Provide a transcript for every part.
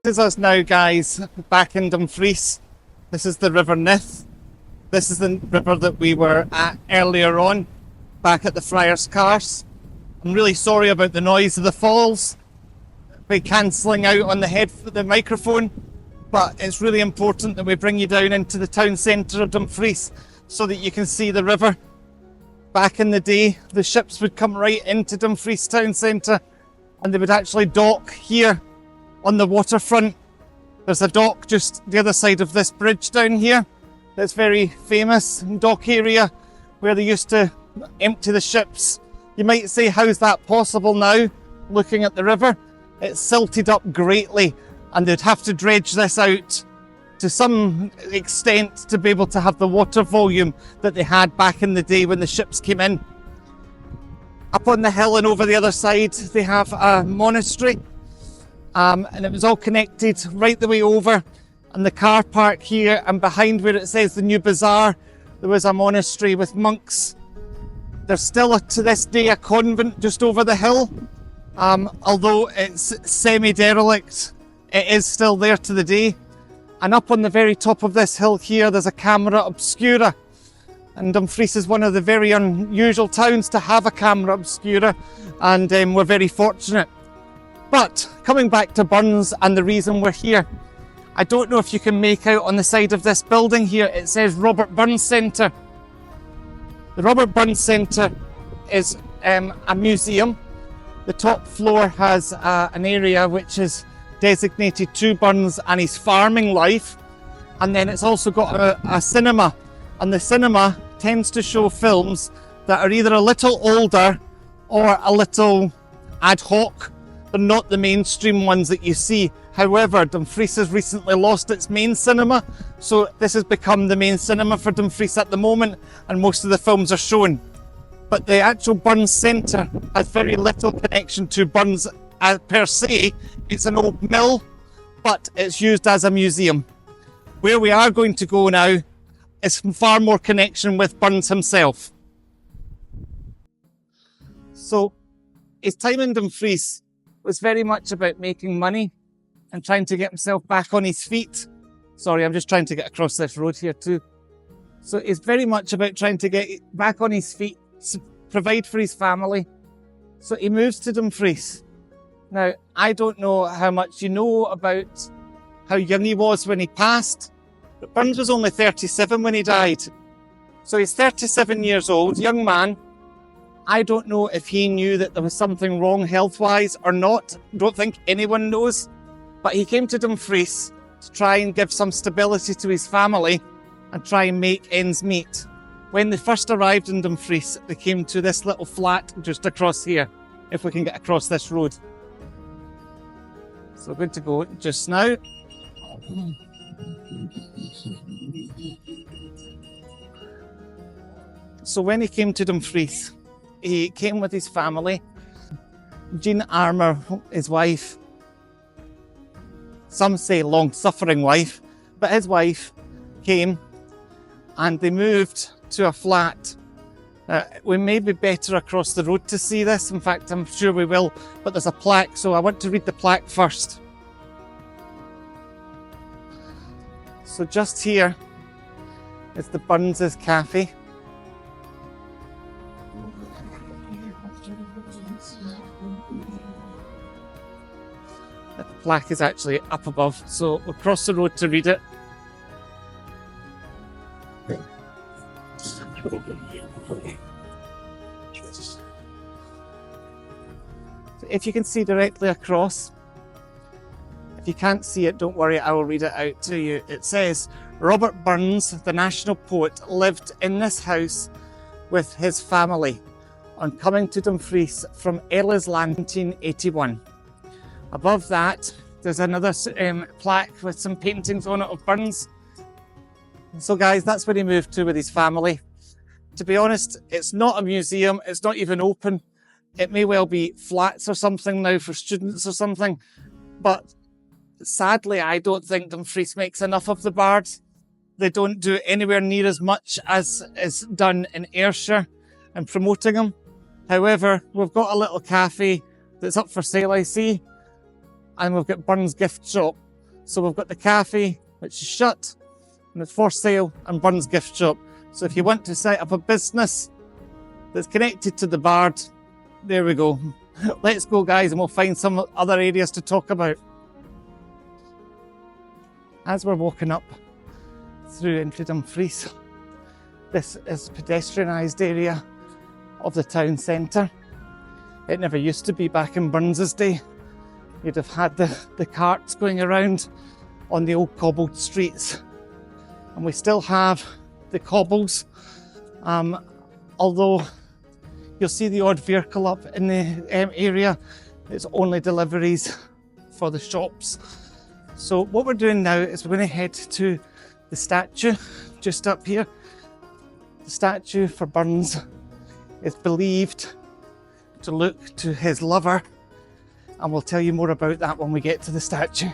This is us now, guys, back in Dumfries. This is the River Nith. This is the river that we were at earlier on, back at the Friars Cars. I'm really sorry about the noise of the falls, by cancelling out on the microphone, but it's really important that we bring you down into the town centre of Dumfries so that you can see the river. Back in the day, the ships would come right into Dumfries town centre and they would actually dock here on the waterfront. There's a dock just the other side of this bridge down here that's very famous, dock area where they used to empty the ships. You might say, how's that possible now, looking at the river? It's silted up greatly and they'd have to dredge this out to some extent to be able to have the water volume that they had back in the day when the ships came in. Up on the hill and over the other side they have a monastery. And it was all connected right the way over, and the car park here, and behind where it says the new bazaar there was a monastery with monks. There's still to this day a convent just over the hill, although it's semi-derelict, it is still there to the day. And up on the very top of this hill here there's a camera obscura, and Dumfries is one of the very unusual towns to have a camera obscura, and we're very fortunate. But coming back to Burns and the reason we're here, I don't know if you can make out on the side of this building here, it says Robert Burns Centre. The Robert Burns Centre is a museum. The top floor has an area which is designated to Burns and his farming life, and then it's also got a cinema, and the cinema tends to show films that are either a little older or a little ad hoc. They're not the mainstream ones that you see. However, Dumfries has recently lost its main cinema, so this has become the main cinema for Dumfries at the moment, and most of the films are shown. But the actual Burns Centre has very little connection to Burns per se. It's an old mill, but it's used as a museum. Where we are going to go now is far more connection with Burns himself. So, his time in Dumfries was very much about making money and trying to get himself back on his feet. Sorry, I'm just trying to get across this road here too. So it's very much about trying to get back on his feet, provide for his family. So he moves to Dumfries. Now, I don't know how much you know about how young he was when he passed, but Burns was only 37 when he died. So he's 37 years old, young man. I don't know if he knew that there was something wrong health-wise or not. Don't think anyone knows. But he came to Dumfries to try and give some stability to his family and try and make ends meet. When they first arrived in Dumfries, they came to this little flat just across here, if we can get across this road. So we're going to go just now. So when he came to Dumfries, he came with his family. Jean Armour, his wife, some say long-suffering wife, but his wife came and they moved to a flat. We may be better across the road to see this. In fact, I'm sure we will, but there's a plaque, so I want to read the plaque first. So just here is the Burns' Cafe. The plaque is actually up above, so we'll cross the road to read it. So if you can see directly across, if you can't see it, don't worry, I will read it out to you. It says, Robert Burns, the national poet, lived in this house with his family on coming to Dumfries from Ellisland 1981. Above that, there's another plaque with some paintings on it of Burns. So guys, that's where he moved to with his family. To be honest, it's not a museum, it's not even open. It may well be flats or something now for students or something, but sadly, I don't think Dumfries makes enough of the bards. They don't do anywhere near as much as is done in Ayrshire and promoting them. However, we've got a little cafe that's up for sale, I see, and we've got Burns Gift Shop. So we've got the cafe, which is shut, and it's for sale, and Burns Gift Shop. So if you want to set up a business that's connected to the Bard, there we go. Let's go, guys, and we'll find some other areas to talk about. As we're walking up through into Dumfries, this is a pedestrianised area of the town centre. It never used to be back in Burns's day. You'd have had the carts going around on the old cobbled streets. And we still have the cobbles, although you'll see the odd vehicle up in the area. It's only deliveries for the shops. So what we're doing now is we're going to head to the statue just up here. The statue for Burns is believed to look to his lover, and we'll tell you more about that when we get to the statue.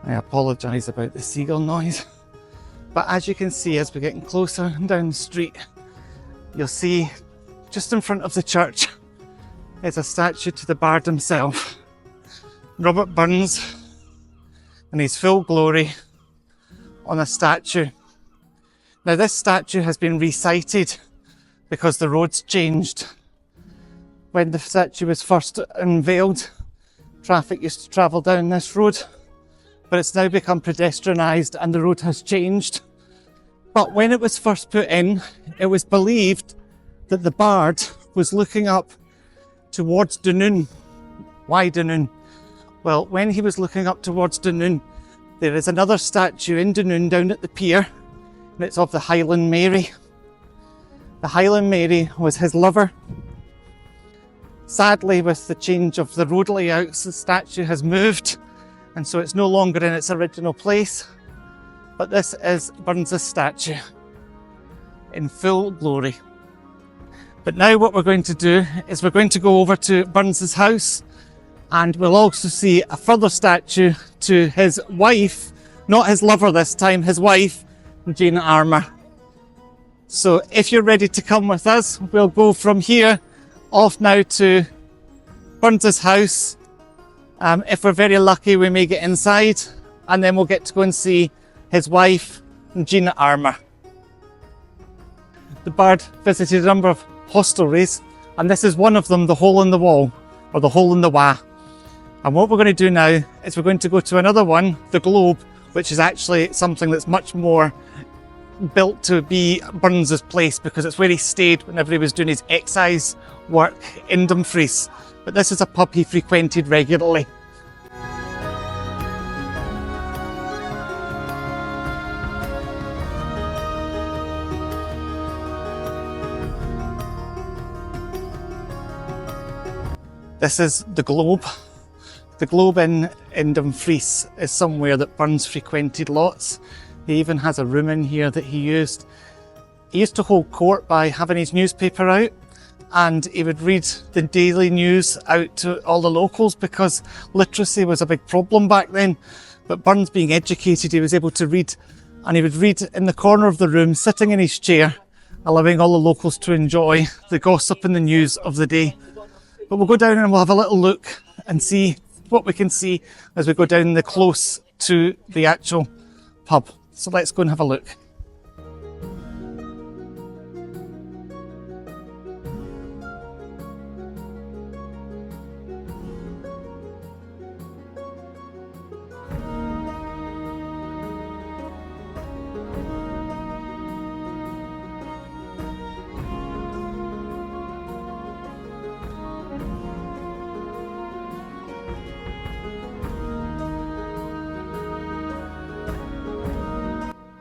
I apologise about the seagull noise, but as you can see, as we're getting closer down the street, you'll see just in front of the church is a statue to the Bard himself, Robert Burns, in his full glory on a statue. Now this statue has been resited because the road's changed. When the statue was first unveiled, traffic used to travel down this road, but it's now become pedestrianised and the road has changed. But when it was first put in, it was believed that the Bard was looking up towards Dunoon. Why Dunoon? Well, when he was looking up towards Dunoon, there is another statue in Dunoon down at the pier, and it's of the Highland Mary. The Highland Mary was his lover. Sadly, with the change of the road layouts, the statue has moved, and so it's no longer in its original place. But this is Burns' statue in full glory. But now what we're going to do is we're going to go over to Burns' house, and we'll also see a further statue to his wife, not his lover this time, his wife, Jane Armour. So if you're ready to come with us, we'll go from here off now to Burns' house. If we're very lucky, we may get inside, and then we'll get to go and see his wife, Gina Armour. The Bard visited a number of hostelries, and this is one of them, the Hole in the Wall, or the Hole in the Wa. And what we're going to do now is we're going to go to another one, the Globe, which is actually something that's much more built to be Burns' place, because it's where he stayed whenever he was doing his excise work in Dumfries. But this is a pub he frequented regularly. This is the Globe. The Globe in Dumfries is somewhere that Burns frequented lots. He even has a room in here that he used. He used to hold court by having his newspaper out, and he would read the daily news out to all the locals, because literacy was a big problem back then. But Burns, being educated, he was able to read, and he would read in the corner of the room, sitting in his chair, allowing all the locals to enjoy the gossip and the news of the day. But we'll go down and we'll have a little look and see what we can see as we go down the close to the actual pub. So let's go and have a look.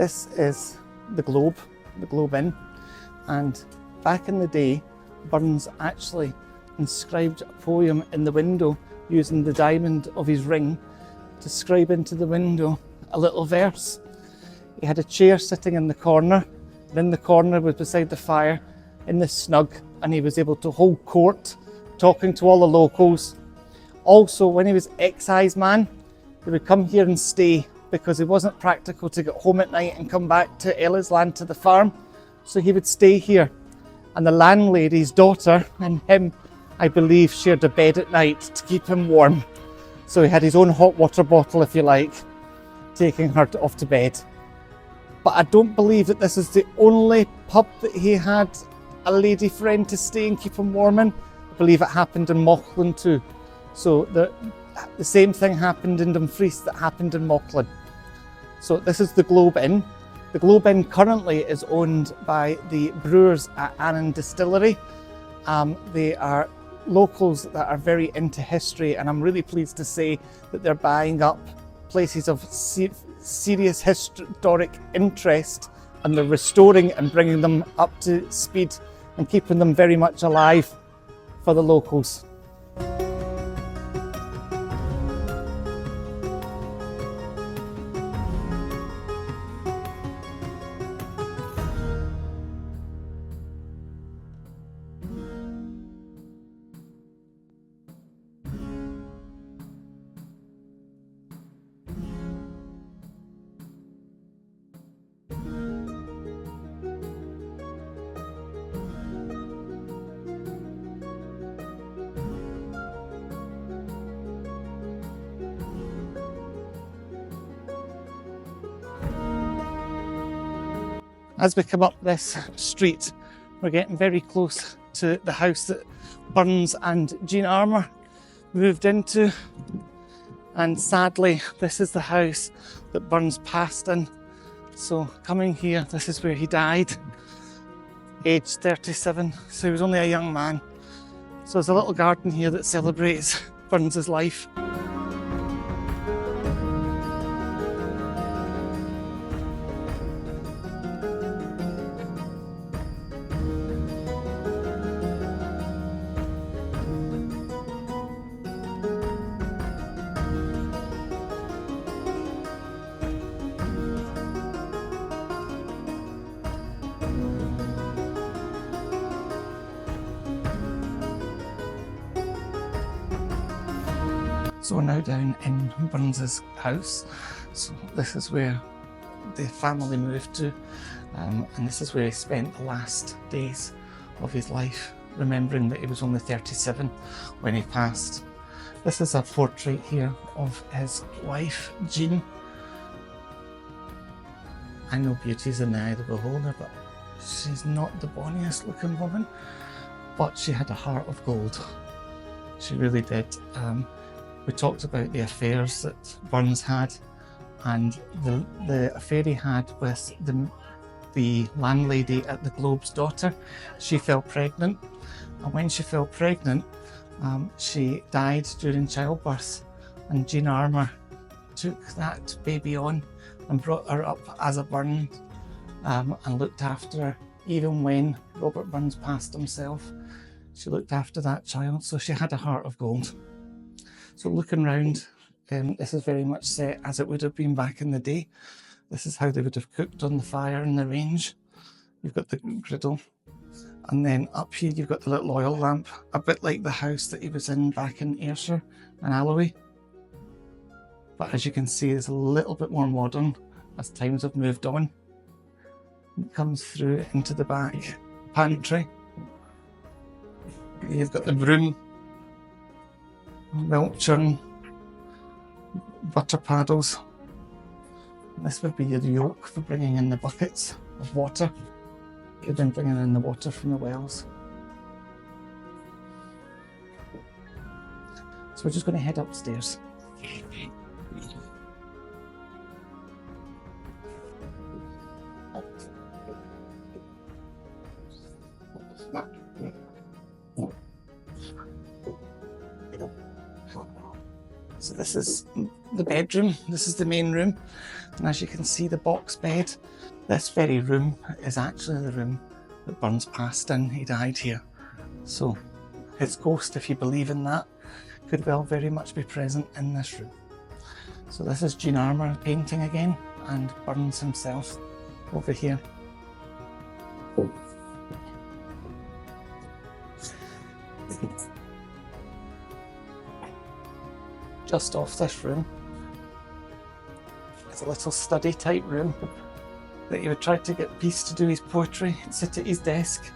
This is the Globe Inn, and back in the day, Burns actually inscribed a poem in the window using the diamond of his ring to scribe into the window a little verse. He had a chair sitting in the corner, and in the corner was beside the fire in the snug, and he was able to hold court, talking to all the locals. Also, when he was exciseman, he would come here and stay because it wasn't practical to get home at night and come back to Ellisland to the farm. So he would stay here. And the landlady's daughter and him, I believe, shared a bed at night to keep him warm. So he had his own hot water bottle, if you like, taking her off to bed. But I don't believe that this is the only pub that he had a lady friend to stay and keep him warm in. I believe it happened in Mauchline too. So the same thing happened in Dumfries that happened in Mauchline. So this is the Globe Inn. The Globe Inn currently is owned by the brewers at Annan Distillery. They are locals that are very into history, and I'm really pleased to say that they're buying up places of serious historic interest, and they're restoring and bringing them up to speed and keeping them very much alive for the locals. As we come up this street, we're getting very close to the house that Burns and Jean Armour moved into. And sadly, this is the house that Burns passed in. So coming here, this is where he died, aged 37. So he was only a young man. So there's a little garden here that celebrates Burns's life. So we're now down in Burns's house. So this is where the family moved to, and this is where he spent the last days of his life, remembering that he was only 37 when he passed. This is a portrait here of his wife, Jean. I know beauty's in the eye of the beholder, but she's not the bonniest looking woman, but she had a heart of gold. She really did. We talked about the affairs that Burns had, and the affair he had with the landlady at the Globe's daughter. She fell pregnant, and when she fell pregnant, she died during childbirth, and Jean Armour took that baby on and brought her up as a Burns, and looked after her. Even when Robert Burns passed himself, she looked after that child, so she had a heart of gold. So looking round, this is very much set as it would have been back in the day. This is how they would have cooked on the fire in the range. You've got the griddle, and then up here you've got the little oil lamp, a bit like the house that he was in back in Ayrshire and Alloway. But as you can see, it's a little bit more modern as times have moved on. It comes through into the back pantry. You've got the broom, milk churn, butter paddles. This would be your yoke for bringing in the buckets of water. You've been bringing in the water from the wells. So we're just going to head upstairs. So this is the bedroom. This is the main room. And as you can see, the box bed. This very room is actually the room that Burns passed in. He died here. So his ghost, if you believe in that, could well very much be present in this room. So this is Jean Armour painting again, and Burns himself over here. Just off this room is a little study type room that he would try to get peace to do his poetry and sit at his desk.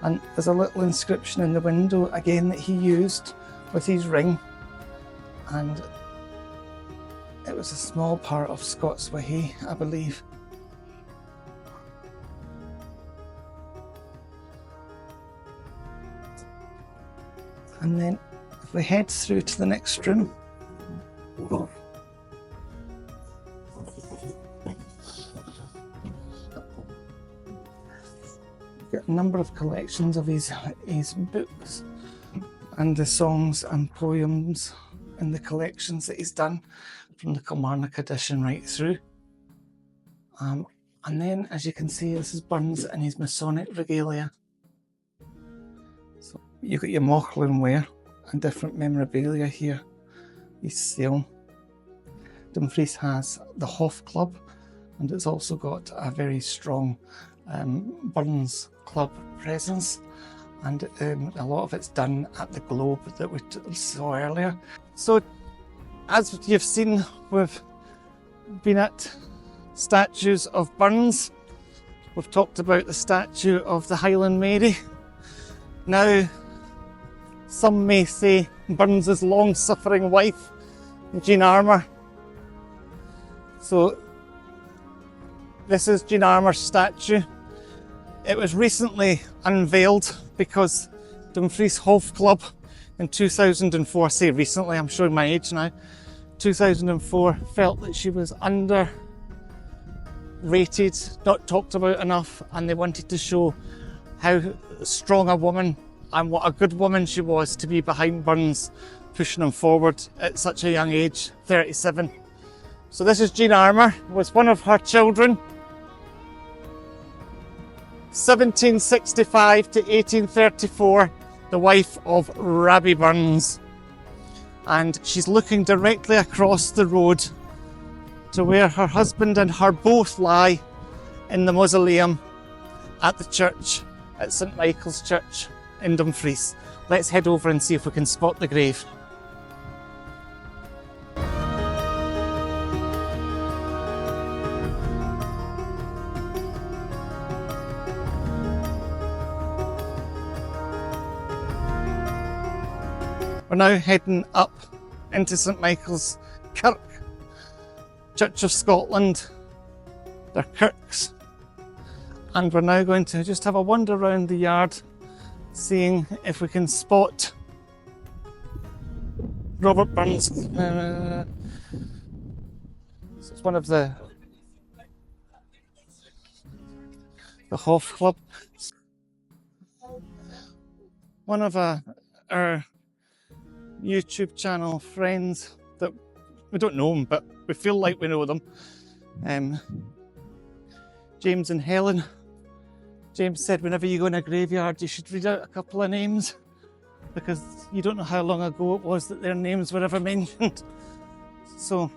And there's a little inscription in the window again that he used with his ring. And it was a small part of Scots Wahey, I believe. And then if we head through to the next room, got a number of collections of his books and the songs and poems in the collections that he's done from the Kilmarnock edition right through. And then, as you can see, this is Burns in his Masonic regalia. So you've got your Mauchline ware and different memorabilia here. His seal. Dumfries has the Hoff Club, and it's also got a very strong Burns Club presence, and a lot of it's done at the Globe that we saw earlier. So as you've seen, we've been at statues of Burns. We've talked about the statue of the Highland Mary. Now, some may say Burns' long-suffering wife, Jean Armour. So this is Jean Armour's statue. It was recently unveiled because Dumfries Hoff Club in 2004, I say recently, I'm showing my age now, 2004 felt that she was underrated, not talked about enough, and they wanted to show how strong a woman and what a good woman she was to be behind Burns, pushing him forward at such a young age, 37. So this is Jean Armour, was one of her children. 1765 to 1834, the wife of Rabbie Burns. And she's looking directly across the road to where her husband and her both lie in the mausoleum at the church, at St Michael's Church in Dumfries. Let's head over and see if we can spot the grave. We're now heading up into St Michael's Kirk, Church of Scotland. They're kirks. And we're now going to just have a wander around the yard, seeing if we can spot Robert Burns. It's one of the Hoff Club. One of our YouTube channel friends that we don't know them, but we feel like we know them. James and Helen. James said whenever you go in a graveyard, you should read out a couple of names because you don't know how long ago it was that their names were ever mentioned. So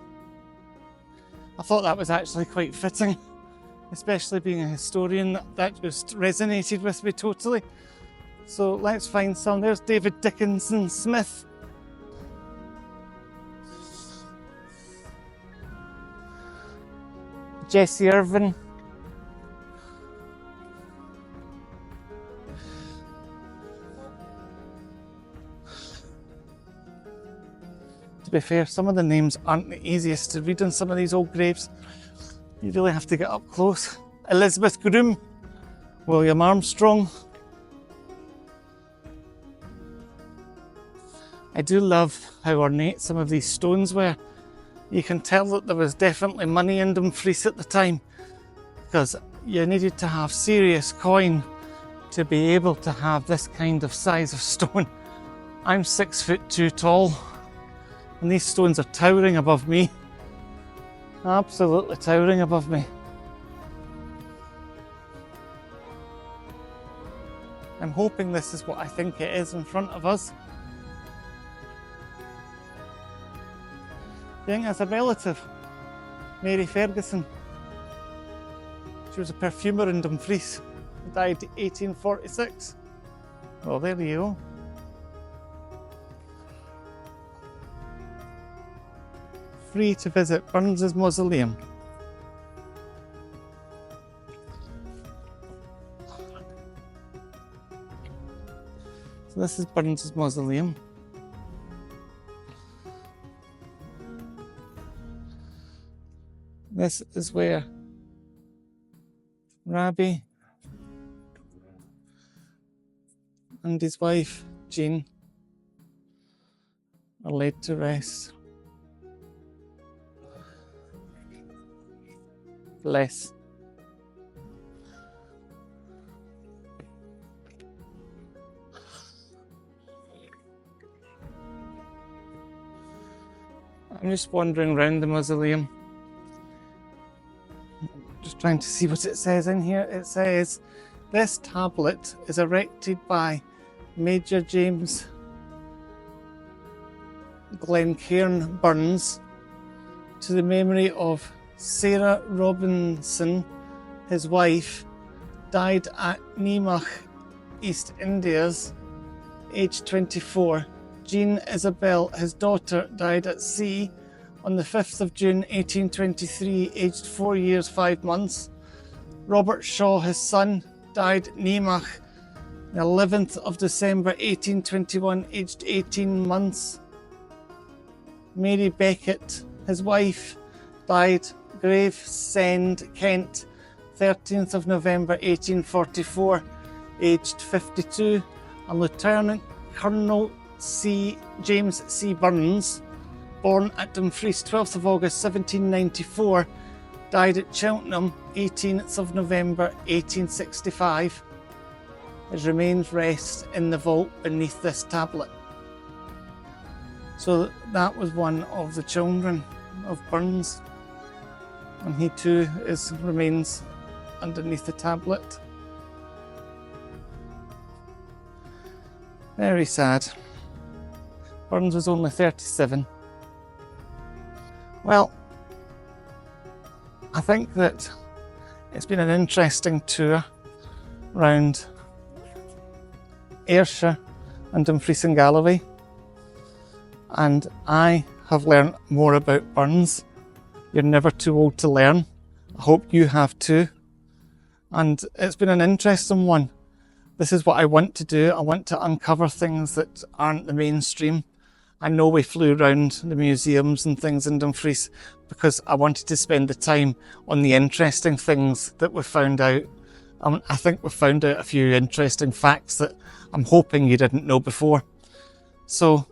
I thought that was actually quite fitting, especially being a historian. That just resonated with me totally. So let's find some. There's David Dickinson Smith. Jesse Irvin. To be fair, some of the names aren't the easiest to read on some of these old graves. You really have to get up close. Elizabeth Groom, William Armstrong. I do love how ornate some of these stones were. You can tell that there was definitely money in Dumfries at the time, because you needed to have serious coin to be able to have this kind of size of stone. I'm 6'2" tall, And these stones are towering above me. Absolutely towering above me. I'm hoping this is what I think it is in front of us. Young has a relative, Mary Ferguson. She was a perfumer in Dumfries, died in 1846. Well, there you go. Free to visit Burns's mausoleum. So this is Burns's mausoleum. This is where Rabbi and his wife Jean are laid to rest. Bless. I'm just wandering around the mausoleum, just trying to see what it says in here. It says, this tablet is erected by Major James Glencairn Burns to the memory of Sarah Robinson, his wife, died at Nemours, East Indies, aged 24. Jean Isabel, his daughter, died at sea on the 5th of June 1823, aged 4 years 5 months. Robert Shaw, his son, died at Nemours, the 11th of December 1821, aged 18 months. Mary Beckett, his wife, died Gravesend, Kent, 13th of November 1844, aged 52. And Lieutenant Colonel James C. Burns, born at Dumfries 12th of August 1794, died at Cheltenham 18th of November 1865. His remains rest in the vault beneath this tablet. So that was one of the children of Burns, and he too remains underneath the tablet. Very sad. Burns was only 37. Well, I think that it's been an interesting tour around Ayrshire and Dumfries and Galloway, and I have learned more about Burns. You're never too old to learn. I hope you have too. And it's been an interesting one. This is what I want to do. I want to uncover things that aren't the mainstream. I know we flew around the museums and things in Dumfries because I wanted to spend the time on the interesting things that we found out. I think we found out a few interesting facts that I'm hoping you didn't know before. So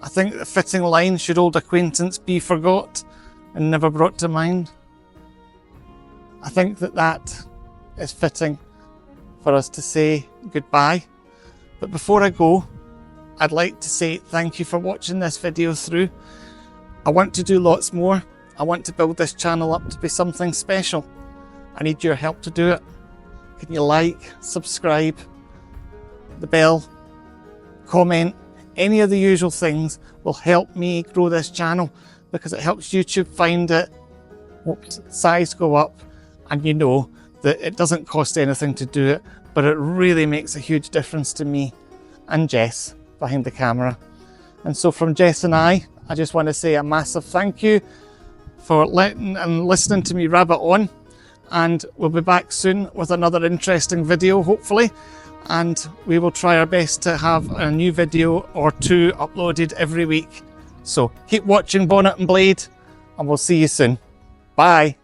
I think the fitting line, should old acquaintance be forgot and never brought to mind? I think that is fitting for us to say goodbye. But before I go, I'd like to say thank you for watching this video through. I want to do lots more. I want to build this channel up to be something special. I need your help to do it. Can you like, subscribe, the bell, comment? Any of the usual things will help me grow this channel because it helps YouTube find it, helps size go up, and you know that it doesn't cost anything to do it, but it really makes a huge difference to me and Jess behind the camera. And so from Jess and I just want to say a massive thank you for letting and listening to me rabbit on, and we'll be back soon with another interesting video, hopefully, and we will try our best to have a new video or two uploaded every week. So keep watching Bonnet and Blade, and we'll see you soon. Bye.